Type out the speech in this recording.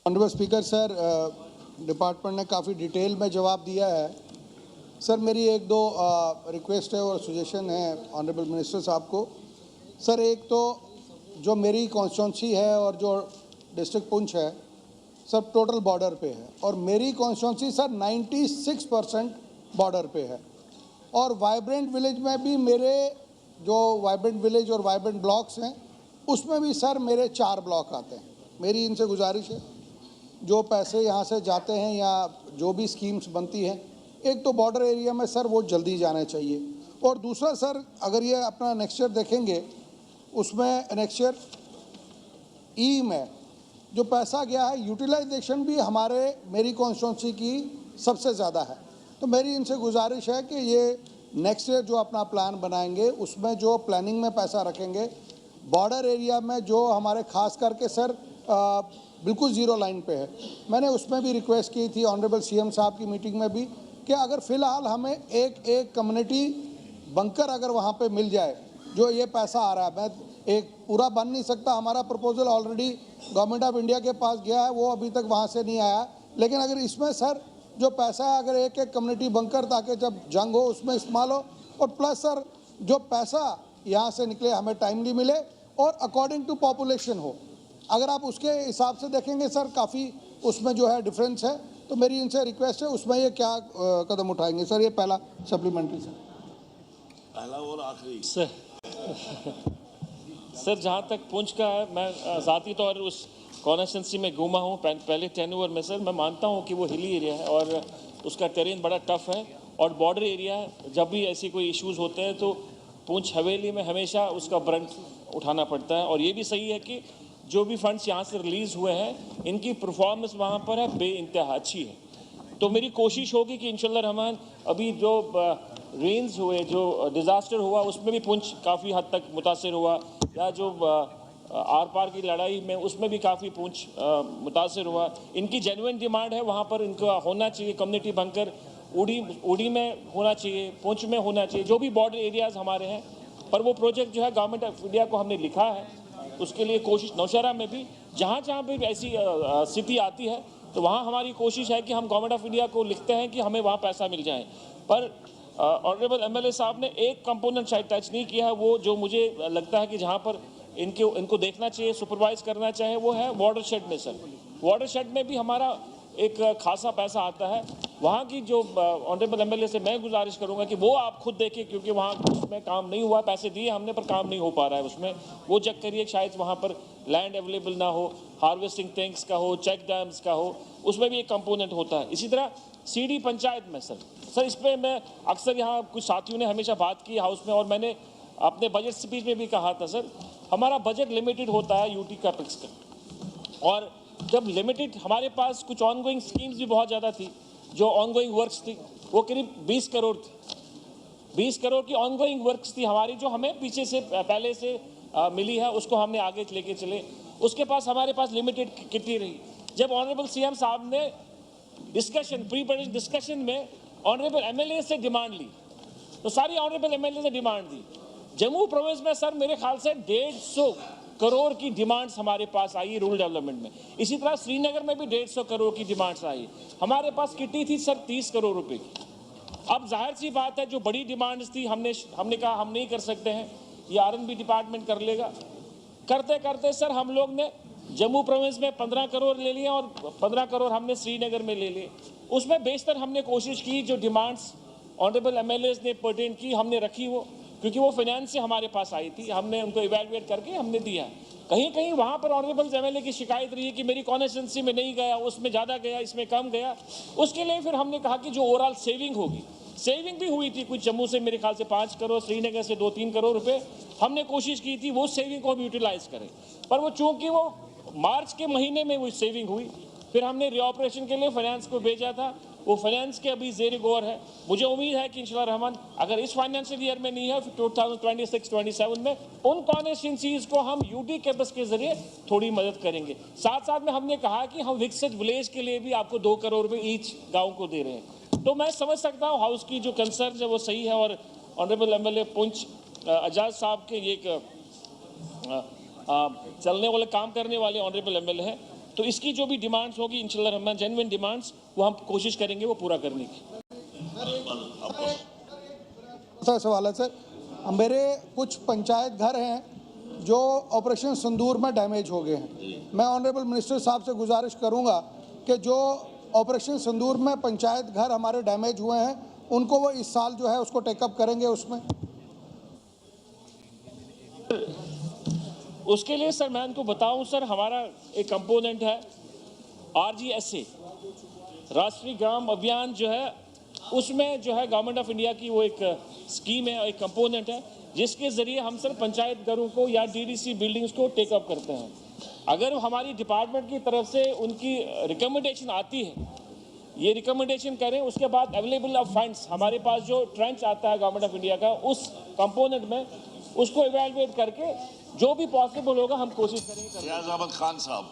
Honourable speaker sir, department ने काफ़ी detail में जवाब दिया है। सर मेरी एक दो रिक्वेस्ट है और सजेशन है ऑनरेबल मिनिस्टर साहब को। सर एक तो जो मेरी कॉन्स्टिट्यूंसी है और जो डिस्ट्रिक्ट पुंछ है सब टोटल बॉर्डर पे है, और मेरी कॉन्स्टिट्यूंसी सर 96% बॉर्डर पे है। और वाइब्रेंट विलेज में भी मेरे जो वाइब्रेंट विलेज और वाइब्रेंट ब्लॉक्स हैं उसमें भी सर मेरे 4 ब्लॉक आते हैं। मेरी इनसे गुजारिश है, जो पैसे यहाँ से जाते हैं या जो भी स्कीम्स बनती हैं, एक तो बॉर्डर एरिया में सर वो जल्दी जाने चाहिए। और दूसरा सर, अगर ये अपना नेक्स्ट ईयर देखेंगे, उसमें नेक्स्ट ईयर ई में जो पैसा गया है यूटिलाइजेशन भी मेरी कॉन्स्टिट्यूंसी की सबसे ज़्यादा है। तो मेरी इनसे गुजारिश है कि ये नेक्स्ट ईयर जो अपना प्लान बनाएंगे उसमें जो प्लानिंग में पैसा रखेंगे, बॉर्डर एरिया में जो हमारे खास करके सर बिल्कुल ज़ीरो लाइन पे है, मैंने उसमें भी रिक्वेस्ट की थी ऑनरेबल सीएम साहब की मीटिंग में भी कि अगर फ़िलहाल हमें एक कम्युनिटी बंकर अगर वहाँ पे मिल जाए, जो ये पैसा आ रहा है, मैं एक पूरा बन नहीं सकता, हमारा proposal already government of India के पास गया है, वो अभी तक वहाँ से नहीं आया। लेकिन अगर इसमें सर जो पैसा है, अगर एक कम्युनिटी बंकर ताकि जब जंग हो उसमें इस्तेमाल हो, और प्लस सर जो पैसा यहाँ से निकले हमें टाइमली मिले और अकॉर्डिंग टू पॉपुलेशन हो। अगर आप उसके हिसाब से देखेंगे सर काफ़ी उसमें जो है डिफरेंस है। तो मेरी इनसे रिक्वेस्ट है, उसमें ये क्या कदम उठाएंगे सर? ये पहला सप्लीमेंट्री सर। पहला और आखिरी सर जहाँ तक पुंछ का है, मैं ज़ाती तौर उस कॉन्स्टिट्यूंसी में घूमा हूँ पहले टेन्योर में। सर मैं मानता हूँ कि वो हिली एरिया है और उसका टेरेन बड़ा टफ है, और बॉर्डर एरिया है। जब भी ऐसी कोई इश्यूज़ होते हैं तो पुंछ हवेली में हमेशा उसका ब्रंट उठाना पड़ता है। और ये भी सही है कि जो भी फंड्स यहाँ से रिलीज़ हुए हैं इनकी परफॉर्मेंस वहाँ पर है बेइंतहा अच्छी है। तो मेरी कोशिश होगी कि इंशाल्लाह रहमान अभी जो रेन्स हुए, जो डिज़ास्टर हुआ, उसमें भी पुंछ काफ़ी हद तक मुतासिर हुआ, या जो आर पार की लड़ाई में उसमें भी काफ़ी पुंछ मुतासिर हुआ। इनकी जेन्युइन डिमांड है, वहाँ पर इनका होना चाहिए कम्युनिटी बंकर। उड़ी में होना चाहिए, पुंछ में होना चाहिए, जो भी बॉर्डर एरियाज़ हमारे हैं। पर वो प्रोजेक्ट जो है गवर्नमेंट ऑफ इंडिया को हमने लिखा है, उसके लिए कोशिश नौशहरा में भी जहाँ भी ऐसी स्थिति आती है तो वहाँ हमारी कोशिश है कि हम गवर्नमेंट ऑफ इंडिया को लिखते हैं कि हमें वहाँ पैसा मिल जाए। पर ऑनरेबल एमएलए साहब ने एक कंपोनेंट शायद टच नहीं किया है, वो जो मुझे लगता है कि जहाँ पर इनको देखना चाहिए, सुपरवाइज करना चाहिए, वो है वाटर शेड में। सर वाटर शेड में भी हमारा एक खासा पैसा आता है। वहाँ की जो ऑनरेबल एमएलए से मैं गुजारिश करूँगा कि वो आप खुद देखें, क्योंकि वहाँ उसमें काम नहीं हुआ, पैसे दिए हमने पर काम नहीं हो पा रहा है उसमें। वो चेक करिए, शायद वहाँ पर लैंड अवेलेबल ना हो, हार्वेस्टिंग टैंक्स का हो, चेक डैम्स का हो, उसमें भी एक कंपोनेंट होता है। इसी तरह सीडी पंचायत में सर इस पर मैं अक्सर यहाँ कुछ साथियों ने हमेशा बात की हाउस में, और मैंने अपने बजट स्पीच में भी कहा था सर, हमारा बजट लिमिटेड होता है यूटी कैपेक्स का। और जब लिमिटेड, हमारे पास कुछ ऑनगोइंग स्कीम्स भी बहुत ज़्यादा थी, जो ऑनगोइंग वर्क्स थी वो करीब 20 करोड़ थी। 20 करोड़ की ऑनगोइंग वर्क्स थी हमारी, जो हमें पीछे से पहले से मिली है, उसको हमने आगे लेके चले। उसके पास हमारे पास लिमिटेड कितनी रही। जब ऑनरेबल सीएम साहब ने प्री बजट डिस्कशन में ऑनरेबल एमएलए से डिमांड ली, तो सारी ऑनरेबल एमएलए ने डिमांड दी। जम्मू प्रोविंस में सर मेरे ख्याल से 150 करोड़ की डिमांड्स हमारे पास आई रूरल डेवलपमेंट में। इसी तरह श्रीनगर में भी 150 करोड़ की डिमांड्स आई। हमारे पास किटी थी सर 30 करोड़ रुपए की। अब जाहिर सी बात है, जो बड़ी डिमांड्स थी हमने कहा हम नहीं कर सकते हैं, ये आरएनबी डिपार्टमेंट कर लेगा। करते करते सर हम लोग ने जम्मू प्रोविंस में 15 करोड़ ले लिए और 15 करोड़ हमने श्रीनगर में ले लिए। उसमें बेशतर हमने कोशिश की, जो डिमांड्स ऑनरेबल एमएलए ने पर्टेन की हमने रखी, वो क्योंकि वो फाइनेंस से हमारे पास आई थी, हमने उनको इवैल्यूएट करके हमने दिया। कहीं कहीं वहाँ पर ऑनरेबल एमएलए की शिकायत रही है कि मेरी कॉन्स्टिट्यूंसी में नहीं गया, उसमें ज़्यादा गया, इसमें कम गया। उसके लिए फिर हमने कहा कि जो ओवरऑल सेविंग होगी, सेविंग भी हुई थी कुछ जम्मू से मेरे ख्याल से 5 करोड़, श्रीनगर से 2-3 करोड़ रुपए हमने कोशिश की थी वो सेविंग को हम यूटिलाइज करें। पर वो चूंकि वो मार्च के महीने में वो सेविंग हुई, फिर हमने रीऑपरेशन के लिए फाइनेंस को भेजा था। वो फाइनेंस के अभी ज़ेर गौर है। मुझे उम्मीद है कि इंशाल्लाह रहमान अगर इस फाइनेंशियल ईयर में नहीं है, 2026-27 में उन कॉन्स्टिट्यूंसीज को हम यूटी कैपेक्स के जरिए थोड़ी मदद करेंगे। साथ साथ में हमने कहा कि हम विकसित विलेज के लिए भी आपको 2 करोड़ रुपये ईच गाँव को दे रहे हैं। तो मैं समझ सकता हूँ हाउस की जो कंसर्न है वो सही है, और ऑनरेबल एमएलए पुंछ एजाज साहब के ये चलने वाले काम करने वाले ऑनरेबल एमएलए हैं। तो इसकी जो भी डिमांड्स होगी इंशाल्लाह रहमान, जेन्युइन डिमांड्स, वो हम कोशिश करेंगे वो पूरा करने की। सवाल है सर, मेरे कुछ पंचायत घर हैं जो ऑपरेशन सिंदूर में डैमेज हो गए हैं। मैं ऑनरेबल मिनिस्टर साहब से गुजारिश करूंगा कि जो ऑपरेशन सिंदूर में पंचायत घर हमारे डैमेज हुए हैं उनको वो इस साल जो है उसको टेकअप करेंगे उसमें। उसके लिए सर मैं इनको बताऊं सर, हमारा एक कंपोनेंट है RGSA, राष्ट्रीय ग्राम अभियान जो है, उसमें जो है गवर्नमेंट ऑफ इंडिया की वो एक स्कीम है, एक कंपोनेंट है, जिसके ज़रिए हम सर पंचायत घरों को या DDC बिल्डिंग्स को टेकअप करते हैं। अगर हमारी डिपार्टमेंट की तरफ से उनकी रिकमेंडेशन आती है, ये रिकमेंडेशन करें, उसके बाद अवेलेबल ऑफ फंड्स, हमारे पास जो ट्रेंच आता है गवर्नमेंट ऑफ इंडिया का, उस कंपोनेंट में उसको इवेलुएट करके जो भी पॉसिबल होगा हम कोशिश करेंगे। रियाज अहमद खान साहब।